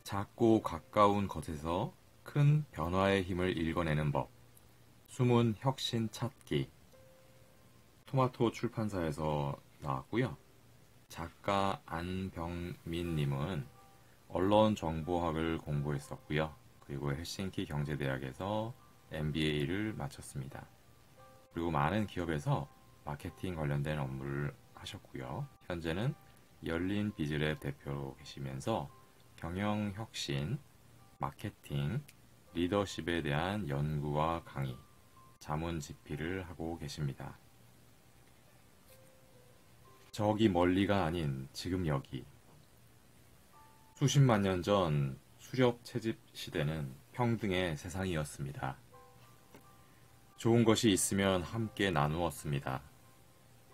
작고 가까운 것에서 큰 변화의 힘을 읽어내는 법. 숨은 혁신 찾기. 토마토 출판사에서 나왔고요. 작가 안병민님은 언론정보학을 공부했었고요. 그리고 헬싱키 경제대학에서 MBA를 마쳤습니다. 그리고 많은 기업에서 마케팅 관련된 업무를 하셨고요. 현재는 열린 비즈랩 대표로 계시면서 경영혁신, 마케팅, 리더십에 대한 연구와 강의, 자문집필을 하고 계십니다. 저기 멀리가 아닌 지금 여기. 수십만 년 전 수렵 채집 시대는 평등의 세상이었습니다. 좋은 것이 있으면 함께 나누었습니다.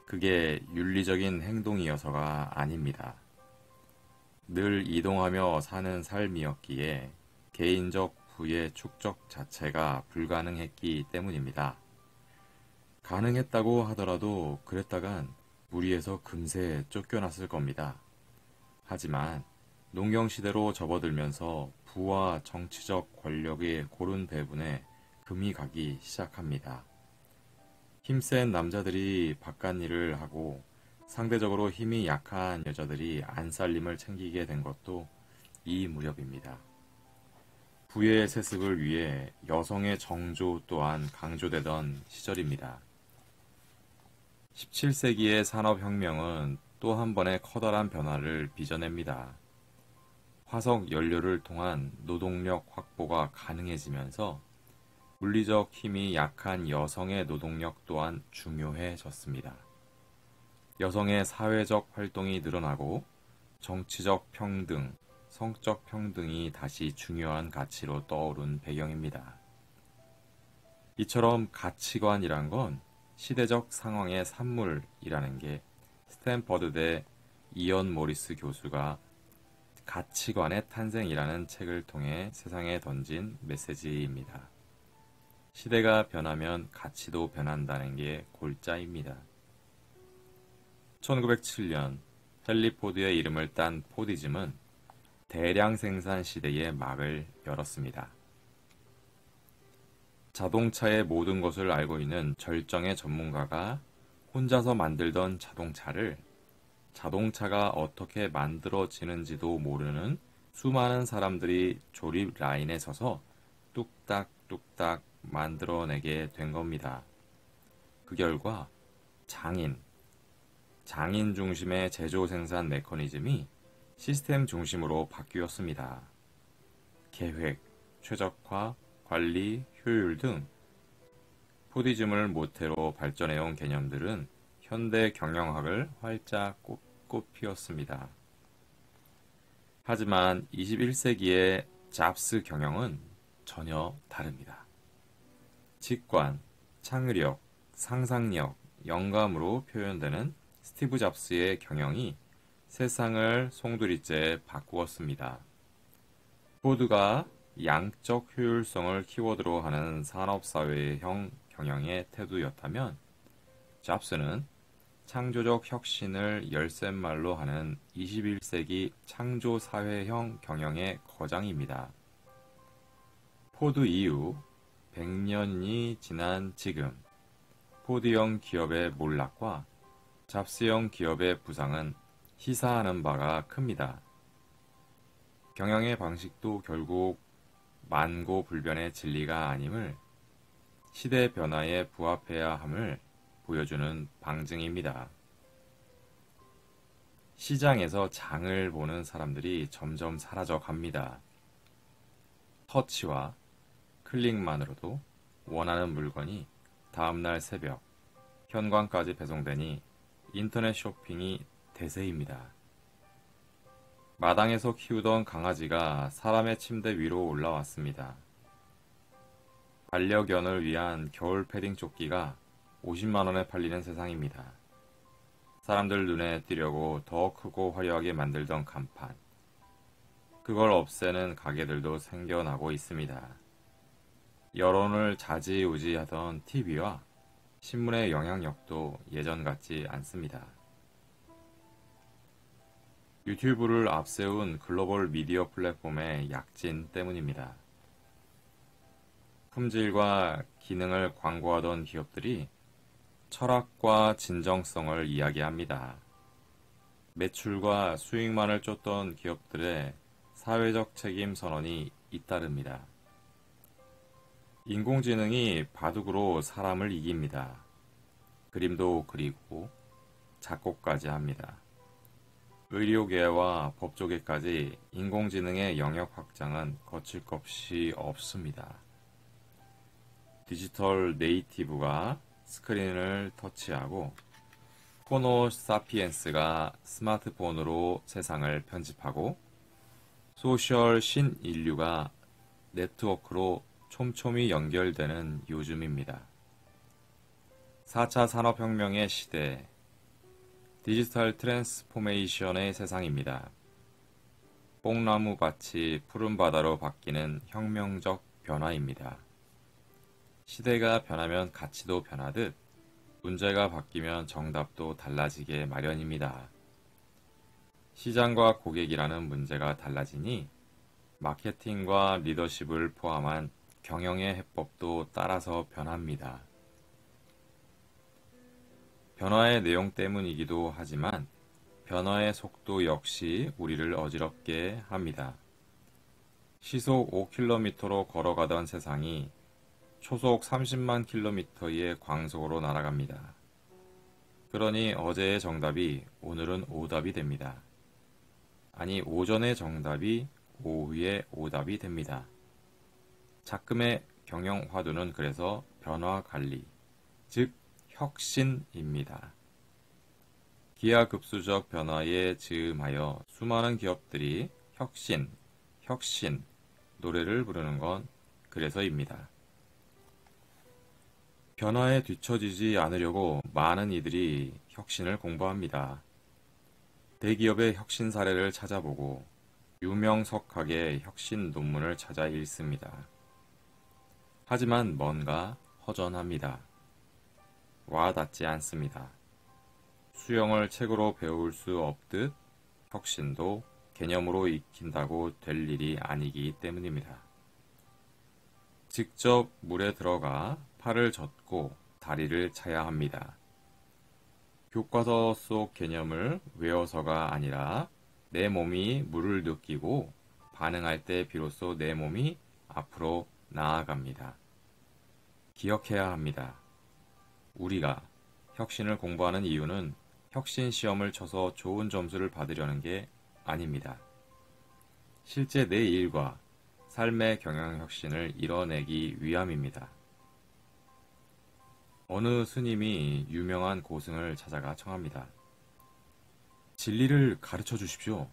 그게 윤리적인 행동이어서가 아닙니다. 늘 이동하며 사는 삶이었기에 개인적 부의 축적 자체가 불가능했기 때문입니다. 가능했다고 하더라도 그랬다간 무리에서 금세 쫓겨났을 겁니다. 하지만 농경시대로 접어들면서 부와 정치적 권력의 고른 배분에 금이 가기 시작합니다. 힘센 남자들이 바깥일을 하고 상대적으로 힘이 약한 여자들이 안살림을 챙기게 된 것도 이 무렵입니다. 부의 세습을 위해 여성의 정조 또한 강조되던 시절입니다. 17세기의 산업혁명은 또 한 번의 커다란 변화를 빚어냅니다. 화석 연료를 통한 노동력 확보가 가능해지면서 물리적 힘이 약한 여성의 노동력 또한 중요해졌습니다. 여성의 사회적 활동이 늘어나고 정치적 평등, 성적 평등이 다시 중요한 가치로 떠오른 배경입니다. 이처럼 가치관이란 건 시대적 상황의 산물이라는 게 스탠퍼드대 이언 모리스 교수가 가치관의 탄생이라는 책을 통해 세상에 던진 메시지입니다. 시대가 변하면 가치도 변한다는 게 골자입니다. 1907년 헨리 포드의 이름을 딴 포디즘은 대량 생산 시대의 막을 열었습니다. 자동차의 모든 것을 알고 있는 절정의 전문가가 혼자서 만들던 자동차가 어떻게 만들어지는지도 모르는 수많은 사람들이 조립 라인에 서서 뚝딱뚝딱 만들어내게 된 겁니다. 그 결과 장인 중심의 제조 생산 메커니즘이 시스템 중심으로 바뀌었습니다. 계획, 최적화, 관리, 효율 등 포디즘을 모태로 발전해온 개념들은 현대 경영학을 활짝 꽃피웠습니다. 하지만 21세기의 잡스 경영은 전혀 다릅니다. 직관, 창의력, 상상력, 영감으로 표현되는 스티브 잡스의 경영이 세상을 송두리째 바꾸었습니다. 포드가 양적 효율성을 키워드로 하는 산업사회형 경영의 태도였다면 잡스는 창조적 혁신을 열쇠말로 하는 21세기 창조사회형 경영의 거장입니다. 포드 이후 100년이 지난 지금 포드형 기업의 몰락과 잡스형 기업의 부상은 시사하는 바가 큽니다. 경영의 방식도 결국 만고불변의 진리가 아님을 시대 변화에 부합해야 함을 보여주는 방증입니다. 시장에서 장을 보는 사람들이 점점 사라져 갑니다. 터치와 클릭만으로도 원하는 물건이 다음날 새벽 현관까지 배송되니 인터넷 쇼핑이 대세입니다. 마당에서 키우던 강아지가 사람의 침대 위로 올라왔습니다. 반려견을 위한 겨울 패딩 조끼가 50만 원에 팔리는 세상입니다. 사람들 눈에 띄려고 더 크고 화려하게 만들던 간판. 그걸 없애는 가게들도 생겨나고 있습니다. 여론을 좌지우지하던 TV와 신문의 영향력도 예전 같지 않습니다. 유튜브를 앞세운 글로벌 미디어 플랫폼의 약진 때문입니다. 품질과 기능을 광고하던 기업들이 철학과 진정성을 이야기합니다. 매출과 수익만을 쫓던 기업들의 사회적 책임 선언이 잇따릅니다. 인공지능이 바둑으로 사람을 이깁니다. 그림도 그리고 작곡까지 합니다. 의료계와 법조계까지 인공지능의 영역 확장은 거칠 것이 없습니다. 디지털 네이티브가 스크린을 터치하고 호모 사피엔스가 스마트폰으로 세상을 편집하고 소셜 신인류가 네트워크로 촘촘히 연결되는 요즘입니다. 4차 산업혁명의 시대, 디지털 트랜스포메이션의 세상입니다. 뽕나무밭이 푸른 바다로 바뀌는 혁명적 변화입니다. 시대가 변하면 가치도 변하듯 문제가 바뀌면 정답도 달라지게 마련입니다. 시장과 고객이라는 문제가 달라지니 마케팅과 리더십을 포함한 경영의 해법도 따라서 변합니다. 변화의 내용 때문이기도 하지만 변화의 속도 역시 우리를 어지럽게 합니다. 시속 5km로 걸어가던 세상이 초속 30만 킬로미터의 광속으로 날아갑니다. 그러니 어제의 정답이 오늘은 오답이 됩니다. 아니, 오전의 정답이 오후의 오답이 됩니다. 작금의 경영 화두는 그래서 변화 관리, 즉 혁신입니다. 기하급수적 변화에 즈음하여 수많은 기업들이 혁신 노래를 부르는 건 그래서입니다. 변화에 뒤처지지 않으려고 많은 이들이 혁신을 공부합니다. 대기업의 혁신 사례를 찾아보고 유명석학의 혁신 논문을 찾아 읽습니다. 하지만 뭔가 허전합니다. 와닿지 않습니다. 수영을 책으로 배울 수 없듯 혁신도 개념으로 익힌다고 될 일이 아니기 때문입니다. 직접 물에 들어가 팔을 젓고 다리를 차야 합니다. 교과서 속 개념을 외워서가 아니라 내 몸이 물을 느끼고 반응할 때 비로소 내 몸이 앞으로 나아갑니다. 기억해야 합니다. 우리가 혁신을 공부하는 이유는 혁신 시험을 쳐서 좋은 점수를 받으려는 게 아닙니다. 실제 내 일과 삶의 경영 혁신을 이뤄내기 위함입니다. 어느 스님이 유명한 고승을 찾아가 청합니다. 진리를 가르쳐 주십시오.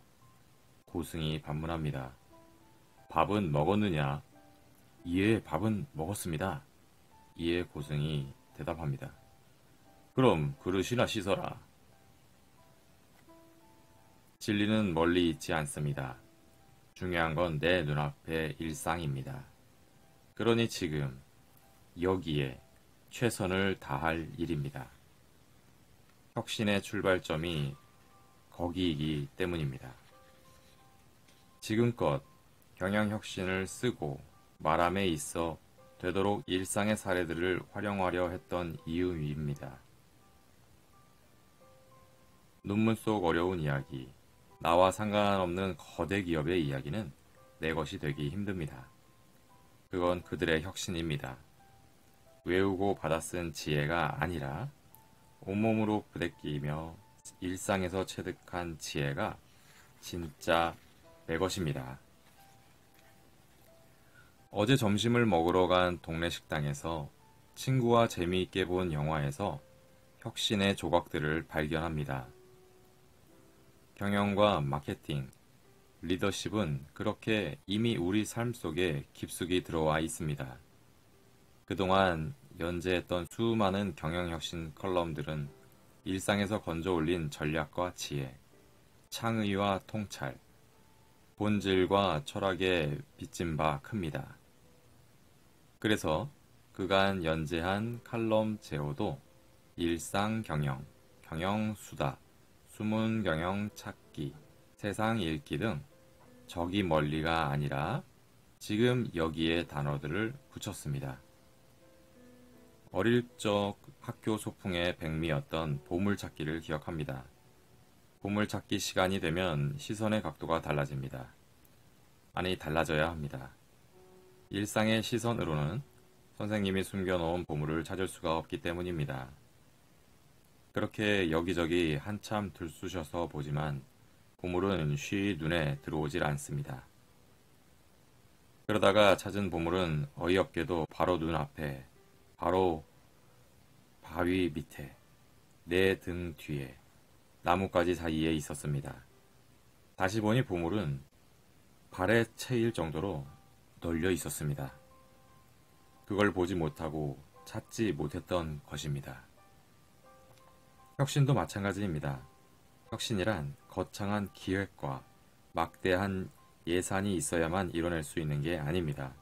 고승이 반문합니다. 밥은 먹었느냐? 예, 밥은 먹었습니다. 이에 고승이 대답합니다. 그럼 그릇이나 씻어라. 진리는 멀리 있지 않습니다. 중요한 건 내 눈앞의 일상입니다. 그러니 지금 여기에 최선을 다할 일입니다. 혁신의 출발점이 거기이기 때문입니다. 지금껏 경영혁신을 쓰고 말함에 있어 되도록 일상의 사례들을 활용하려 했던 이유입니다. 논문 속 어려운 이야기, 나와 상관없는 거대 기업의 이야기는 내 것이 되기 힘듭니다. 그건 그들의 혁신입니다. 외우고 받아쓴 지혜가 아니라 온몸으로 부대끼며 일상에서 체득한 지혜가 진짜 내 것입니다. 어제 점심을 먹으러 간 동네 식당에서 친구와 재미있게 본 영화에서 혁신의 조각들을 발견합니다. 경영과 마케팅, 리더십은 그렇게 이미 우리 삶 속에 깊숙이 들어와 있습니다. 그동안 연재했던 수많은 경영혁신 컬럼들은 일상에서 건져 올린 전략과 지혜, 창의와 통찰, 본질과 철학에 빚진 바 큽니다. 그래서 그간 연재한 칼럼 제호도 일상 경영, 경영 수다, 숨은 경영 찾기, 세상 읽기 등 저기 멀리가 아니라 지금 여기에 단어들을 붙였습니다. 어릴 적 학교 소풍의 백미였던 보물찾기를 기억합니다. 보물찾기 시간이 되면 시선의 각도가 달라집니다. 아니, 달라져야 합니다. 일상의 시선으로는 선생님이 숨겨놓은 보물을 찾을 수가 없기 때문입니다. 그렇게 여기저기 한참 들쑤셔서 보지만 보물은 쉬 눈에 들어오질 않습니다. 그러다가 찾은 보물은 어이없게도 바로 눈앞에, 바로 바위 밑에, 내 등 뒤에, 나뭇가지 사이에 있었습니다. 다시 보니 보물은 발에 채일 정도로 널려 있었습니다. 그걸 보지 못하고 찾지 못했던 것입니다. 혁신도 마찬가지입니다. 혁신이란 거창한 기획과 막대한 예산이 있어야만 이뤄낼 수 있는 게 아닙니다.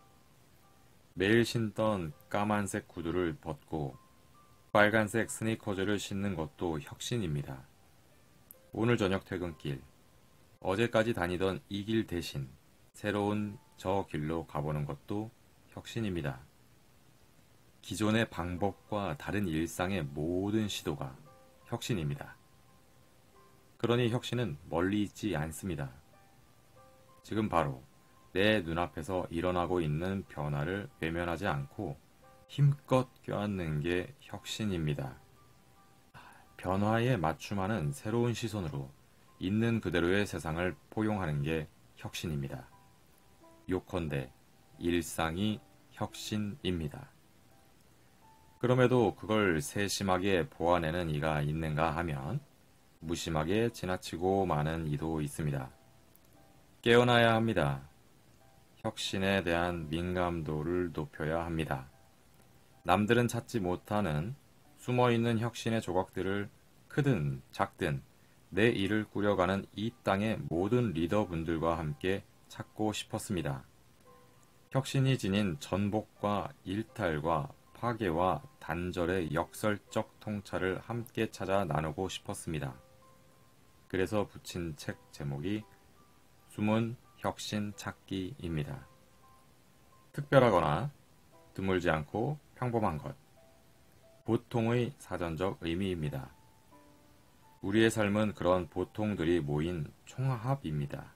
매일 신던 까만색 구두를 벗고 빨간색 스니커즈를 신는 것도 혁신입니다. 오늘 저녁 퇴근길, 어제까지 다니던 이 길 대신 새로운 저 길로 가보는 것도 혁신입니다. 기존의 방법과 다른 일상의 모든 시도가 혁신입니다. 그러니 혁신은 멀리 있지 않습니다. 지금 바로 내 눈앞에서 일어나고 있는 변화를 외면하지 않고 힘껏 껴안는 게 혁신입니다. 변화에 맞춤하는 새로운 시선으로 있는 그대로의 세상을 포용하는 게 혁신입니다. 요컨대 일상이 혁신입니다. 그럼에도 그걸 세심하게 보아내는 이가 있는가 하면 무심하게 지나치고 마는 이도 있습니다. 깨어나야 합니다. 혁신에 대한 민감도를 높여야 합니다. 남들은 찾지 못하는 숨어있는 혁신의 조각들을 크든 작든 내 일을 꾸려가는 이 땅의 모든 리더분들과 함께 찾고 싶었습니다. 혁신이 지닌 전복과 일탈과 파괴와 단절의 역설적 통찰을 함께 찾아 나누고 싶었습니다. 그래서 붙인 책 제목이 숨은 혁신 찾기입니다. 특별하거나 드물지 않고 평범한 것, 보통의 사전적 의미입니다. 우리의 삶은 그런 보통들이 모인 총합입니다.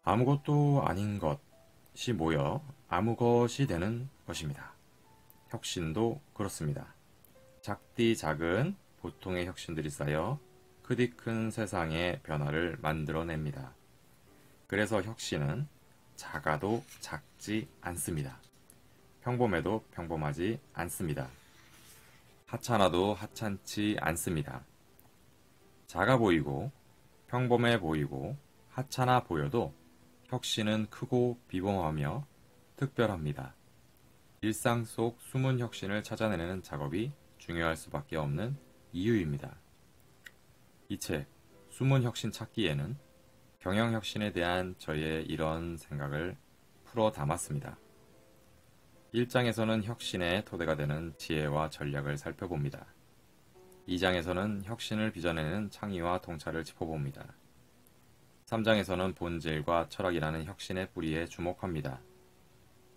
아무것도 아닌 것이 모여 아무것이 되는 것입니다. 혁신도 그렇습니다. 작디 작은 보통의 혁신들이 쌓여 크디 큰 세상의 변화를 만들어냅니다. 그래서 혁신은 작아도 작지 않습니다. 평범해도 평범하지 않습니다. 하찮아도 하찮지 않습니다. 작아 보이고 평범해 보이고 하찮아 보여도 혁신은 크고 비범하며 특별합니다. 일상 속 숨은 혁신을 찾아내는 작업이 중요할 수밖에 없는 이유입니다. 이 책 숨은 혁신 찾기에는 경영혁신에 대한 저의 이런 생각을 풀어 담았습니다. 1장에서는 혁신의 토대가 되는 지혜와 전략을 살펴봅니다. 2장에서는 혁신을 빚어내는 창의와 통찰을 짚어봅니다. 3장에서는 본질과 철학이라는 혁신의 뿌리에 주목합니다.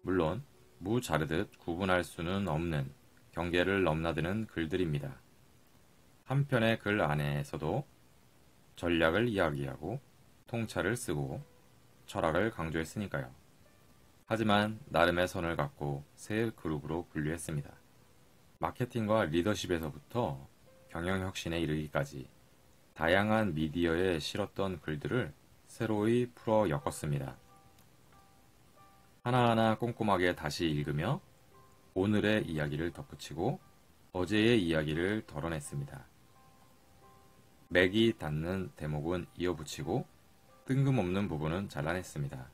물론 무자르듯 구분할 수는 없는 경계를 넘나드는 글들입니다. 한 편의 글 안에서도 전략을 이야기하고 통찰을 쓰고 철학을 강조했으니까요. 하지만 나름의 선을 갖고 세 그룹으로 분류했습니다. 마케팅과 리더십에서부터 경영혁신에 이르기까지 다양한 미디어에 실었던 글들을 새로이 풀어 엮었습니다. 하나하나 꼼꼼하게 다시 읽으며 오늘의 이야기를 덧붙이고 어제의 이야기를 덜어냈습니다. 맥이 닿는 대목은 이어붙이고 뜬금없는 부분은 잘라냈습니다.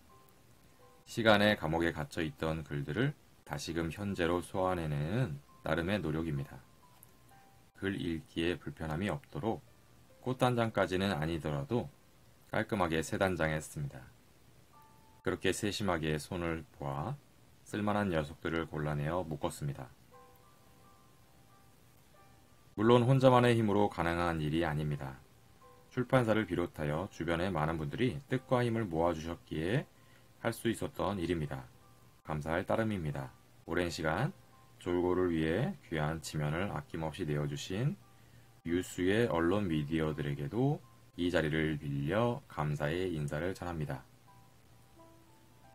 시간의 감옥에 갇혀 있던 글들을 다시금 현재로 소환해내는 나름의 노력입니다. 글 읽기에 불편함이 없도록 꽃단장까지는 아니더라도 깔끔하게 세 단장했습니다. 그렇게 세심하게 손을 보아 쓸만한 녀석들을 골라내어 묶었습니다. 물론 혼자만의 힘으로 가능한 일이 아닙니다. 출판사를 비롯하여 주변의 많은 분들이 뜻과 힘을 모아주셨기에 할 수 있었던 일입니다. 감사할 따름입니다. 오랜 시간 졸고를 위해 귀한 지면을 아낌없이 내어주신 유수의 언론 미디어들에게도 이 자리를 빌려 감사의 인사를 전합니다.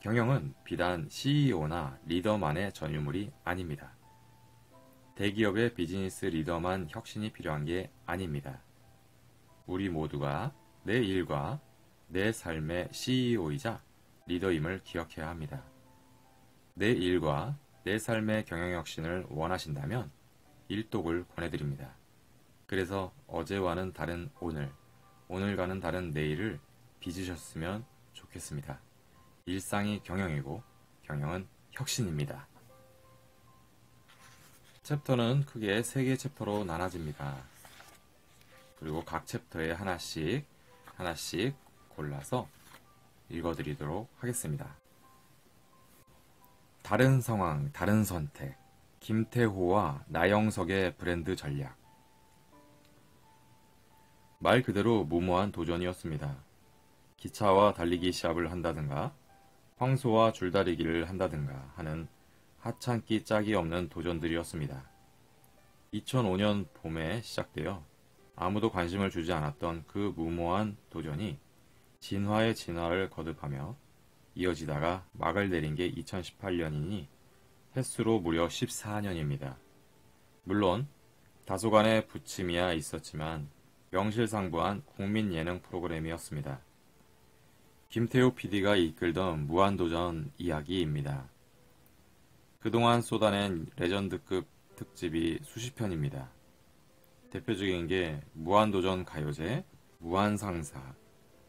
경영은 비단 CEO나 리더만의 전유물이 아닙니다. 대기업의 비즈니스 리더만 혁신이 필요한 게 아닙니다. 우리 모두가 내 일과 내 삶의 CEO이자 리더임을 기억해야 합니다. 내 일과 내 삶의 경영혁신을 원하신다면 일독을 권해드립니다. 그래서 어제와는 다른 오늘, 오늘과는 다른 내일을 빚으셨으면 좋겠습니다. 일상이 경영이고 경영은 혁신입니다. 챕터는 크게 3개의 챕터로 나눠집니다. 그리고 각 챕터에 하나씩 골라서 읽어드리도록 하겠습니다. 다른 상황, 다른 선택. 김태호와 나영석의 브랜드 전략. 말 그대로 무모한 도전이었습니다. 기차와 달리기 시합을 한다든가 황소와 줄다리기를 한다든가 하는 하찮기 짝이 없는 도전들이었습니다. 2005년 봄에 시작되어 아무도 관심을 주지 않았던 그 무모한 도전이 진화의 진화를 거듭하며 이어지다가 막을 내린 게 2018년이니 횟수로 무려 14년입니다. 물론 다소간의 부침이야 있었지만 명실상부한 국민 예능 프로그램이었습니다. 김태호 PD가 이끌던 무한도전 이야기입니다. 그동안 쏟아낸 레전드급 특집이 수십 편입니다. 대표적인 게 무한도전 가요제, 무한상사,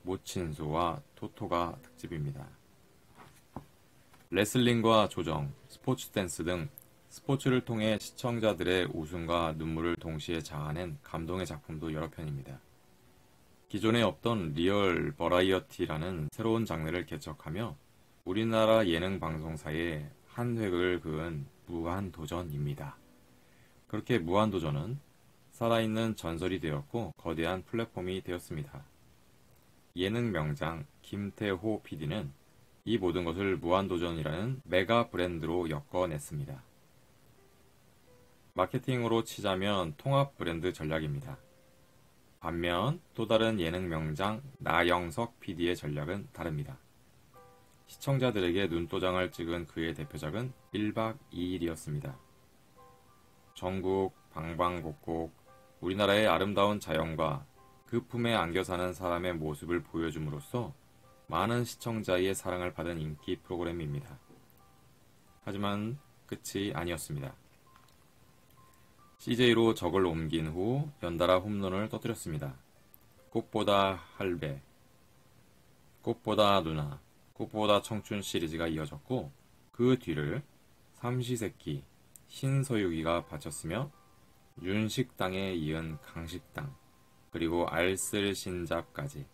모친소와 토토가 특집입니다. 레슬링과 조정, 스포츠 댄스 등 스포츠를 통해 시청자들의 웃음과 눈물을 동시에 자아낸 감동의 작품도 여러 편입니다. 기존에 없던 리얼 버라이어티라는 새로운 장르를 개척하며 우리나라 예능 방송사에 한 획을 그은 무한도전입니다. 그렇게 무한도전은 살아있는 전설이 되었고 거대한 플랫폼이 되었습니다. 예능 명장 김태호 PD는 이 모든 것을 무한도전이라는 메가 브랜드로 엮어냈습니다. 마케팅으로 치자면 통합 브랜드 전략입니다. 반면 또 다른 예능 명장 나영석 PD의 전략은 다릅니다. 시청자들에게 눈도장을 찍은 그의 대표작은 1박 2일이었습니다. 전국 방방곡곡 우리나라의 아름다운 자연과 그 품에 안겨 사는 사람의 모습을 보여줌으로써 많은 시청자의 사랑을 받은 인기 프로그램입니다. 하지만 끝이 아니었습니다. CJ로 적을 옮긴 후 연달아 홈런을 터뜨렸습니다. 꽃보다 할배, 꽃보다 누나, 꽃보다 청춘 시리즈가 이어졌고 그 뒤를 삼시세끼, 신서유기가 바쳤으며 윤식당에 이은 강식당, 그리고 알쓸신잡까지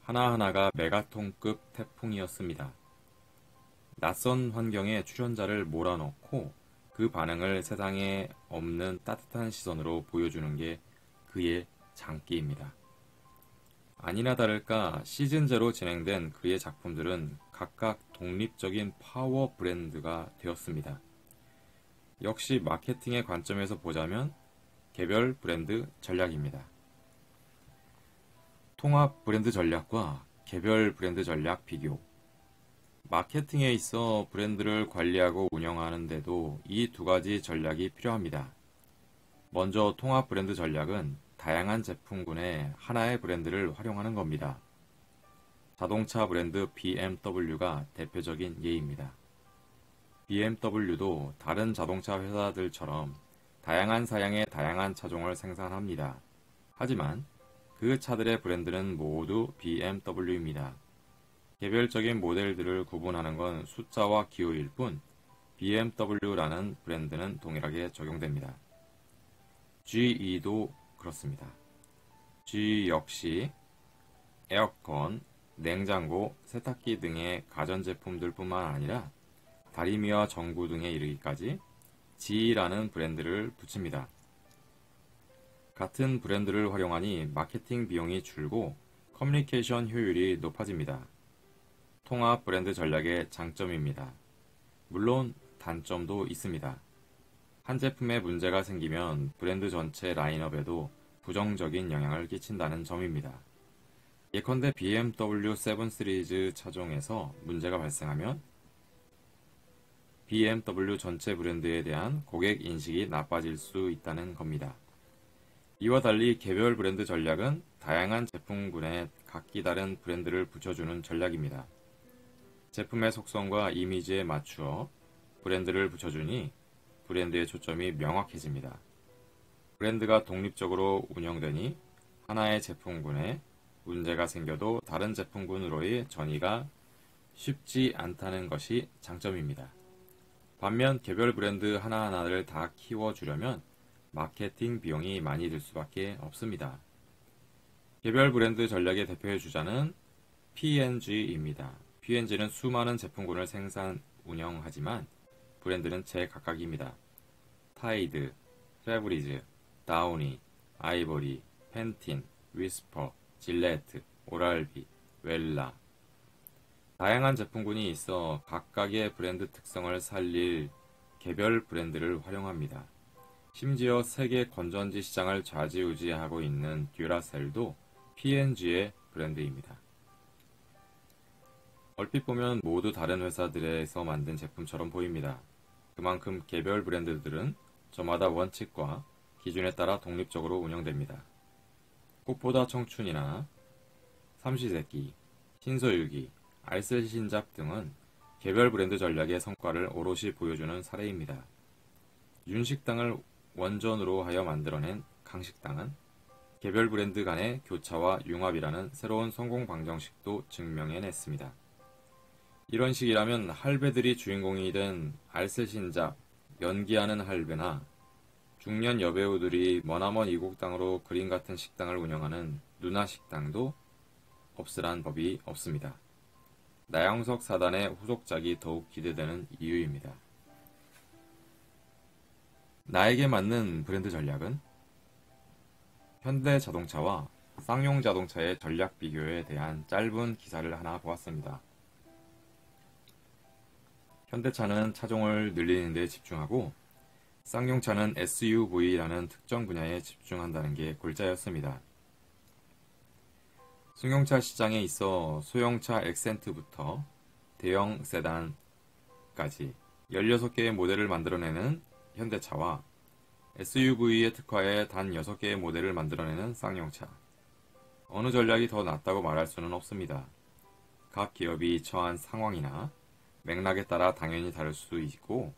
하나하나가 메가톤급 태풍이었습니다. 낯선 환경에 출연자를 몰아넣고 그 반응을 세상에 없는 따뜻한 시선으로 보여주는 게 그의 장기입니다. 아니나 다를까 시즌제로 진행된 그의 작품들은 각각 독립적인 파워 브랜드가 되었습니다. 역시 마케팅의 관점에서 보자면 개별 브랜드 전략입니다. 통합 브랜드 전략과 개별 브랜드 전략 비교. 마케팅에 있어 브랜드를 관리하고 운영하는데도 이 두 가지 전략이 필요합니다. 먼저 통합 브랜드 전략은 다양한 제품군의 하나의 브랜드를 활용하는 겁니다. 자동차 브랜드 BMW가 대표적인 예입니다. BMW도 다른 자동차 회사들처럼 다양한 사양의 다양한 차종을 생산합니다. 하지만 그 차들의 브랜드는 모두 BMW입니다. 개별적인 모델들을 구분하는 건 숫자와 기호일 뿐 BMW라는 브랜드는 동일하게 적용됩니다. GE도 그렇습니다. G 역시 에어컨, 냉장고, 세탁기 등의 가전제품들뿐만 아니라 다리미와 전구 등에 이르기까지 G라는 브랜드를 붙입니다. 같은 브랜드를 활용하니 마케팅 비용이 줄고 커뮤니케이션 효율이 높아집니다. 통합 브랜드 전략의 장점입니다. 물론 단점도 있습니다. 한 제품에 문제가 생기면 브랜드 전체 라인업에도 부정적인 영향을 끼친다는 점입니다. 예컨대 BMW 7 시리즈 차종에서 문제가 발생하면 BMW 전체 브랜드에 대한 고객 인식이 나빠질 수 있다는 겁니다. 이와 달리 개별 브랜드 전략은 다양한 제품군에 각기 다른 브랜드를 붙여주는 전략입니다. 제품의 속성과 이미지에 맞추어 브랜드를 붙여주니 브랜드의 초점이 명확해집니다. 브랜드가 독립적으로 운영되니 하나의 제품군에 문제가 생겨도 다른 제품군으로의 전이가 쉽지 않다는 것이 장점입니다. 반면 개별 브랜드 하나하나를 다 키워주려면 마케팅 비용이 많이 들 수밖에 없습니다. 개별 브랜드 전략의 대표의 주자는 P&G입니다. P&G는 수많은 제품군을 생산, 운영하지만 브랜드는 제각각입니다. 타이드, 페브리즈, 다우니, 아이보리, 펜틴, 위스퍼, 질레트, 오랄비, 웰라. 다양한 제품군이 있어 각각의 브랜드 특성을 살릴 개별 브랜드를 활용합니다. 심지어 세계 건전지 시장을 좌지우지하고 있는 듀라셀도 P&G의 브랜드입니다. 얼핏 보면 모두 다른 회사들에서 만든 제품처럼 보입니다. 그만큼 개별 브랜드들은 저마다 원칙과 기준에 따라 독립적으로 운영됩니다. 꽃보다 청춘이나 삼시세끼, 신서유기, 알쓸신잡 등은 개별 브랜드 전략의 성과를 오롯이 보여주는 사례입니다. 윤식당을 원전으로 하여 만들어낸 강식당은 개별 브랜드 간의 교차와 융합이라는 새로운 성공 방정식도 증명해냈습니다. 이런 식이라면 할배들이 주인공이 된 알쓸신잡, 연기하는 할배나 중년 여배우들이 머나먼 이국 땅으로 그림 같은 식당을 운영하는 누나식당도 없으란 법이 없습니다. 나영석 사단의 후속작이 더욱 기대되는 이유입니다. 나에게 맞는 브랜드 전략은 현대자동차와 쌍용자동차의 전략 비교에 대한 짧은 기사를 하나 보았습니다. 현대차는 차종을 늘리는 데 집중하고 쌍용차는 SUV라는 특정 분야에 집중한다는 게 골자였습니다. 승용차 시장에 있어 소형차 액센트부터 대형 세단까지 16개의 모델을 만들어내는 현대차와 SUV에 특화해 단 6개의 모델을 만들어내는 쌍용차. 어느 전략이 더 낫다고 말할 수는 없습니다. 각 기업이 처한 상황이나 맥락에 따라 당연히 다를 수 있고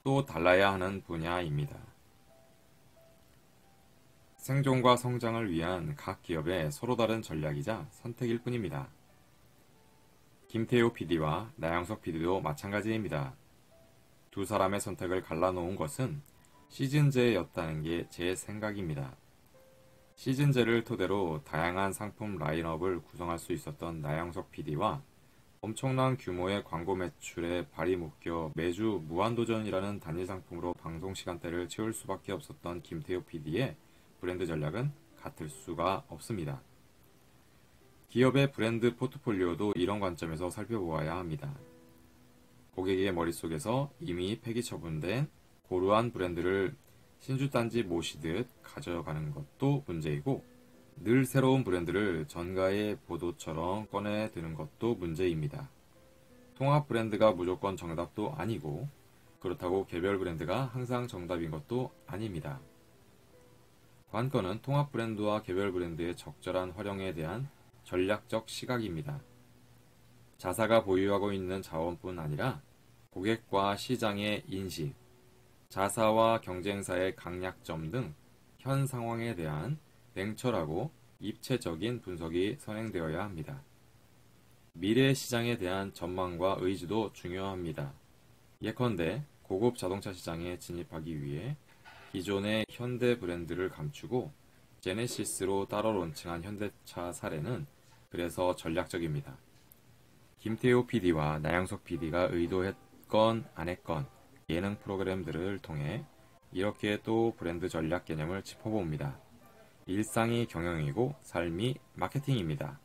또 달라야 하는 분야입니다. 생존과 성장을 위한 각 기업의 서로 다른 전략이자 선택일 뿐입니다. 김태호 PD와 나영석 PD도 마찬가지입니다. 두 사람의 선택을 갈라놓은 것은 시즌제였다는 게 제 생각입니다. 시즌제를 토대로 다양한 상품 라인업을 구성할 수 있었던 나영석 PD와 엄청난 규모의 광고 매출에 발이 묶여 매주 무한도전이라는 단일 상품으로 방송 시간대를 채울 수밖에 없었던 김태호 PD의 브랜드 전략은 같을 수가 없습니다. 기업의 브랜드 포트폴리오도 이런 관점에서 살펴보아야 합니다. 고객의 머릿속에서 이미 폐기 처분된 고루한 브랜드를 신주단지 모시듯 가져가는 것도 문제이고 늘 새로운 브랜드를 전가의 보도처럼 꺼내드는 것도 문제입니다. 통합 브랜드가 무조건 정답도 아니고 그렇다고 개별 브랜드가 항상 정답인 것도 아닙니다. 관건은 통합 브랜드와 개별 브랜드의 적절한 활용에 대한 전략적 시각입니다. 자사가 보유하고 있는 자원뿐 아니라 고객과 시장의 인식, 자사와 경쟁사의 강약점 등 현 상황에 대한 냉철하고 입체적인 분석이 선행되어야 합니다. 미래 시장에 대한 전망과 의지도 중요합니다. 예컨대 고급 자동차 시장에 진입하기 위해 기존의 현대 브랜드를 감추고 제네시스로 따로 론칭한 현대차 사례는 그래서 전략적입니다. 김태호 PD와 나영석 PD가 의도했건 안 했건 예능 프로그램들을 통해 이렇게 또 브랜드 전략 개념을 짚어봅니다. 일상이 경영이고 삶이 마케팅입니다.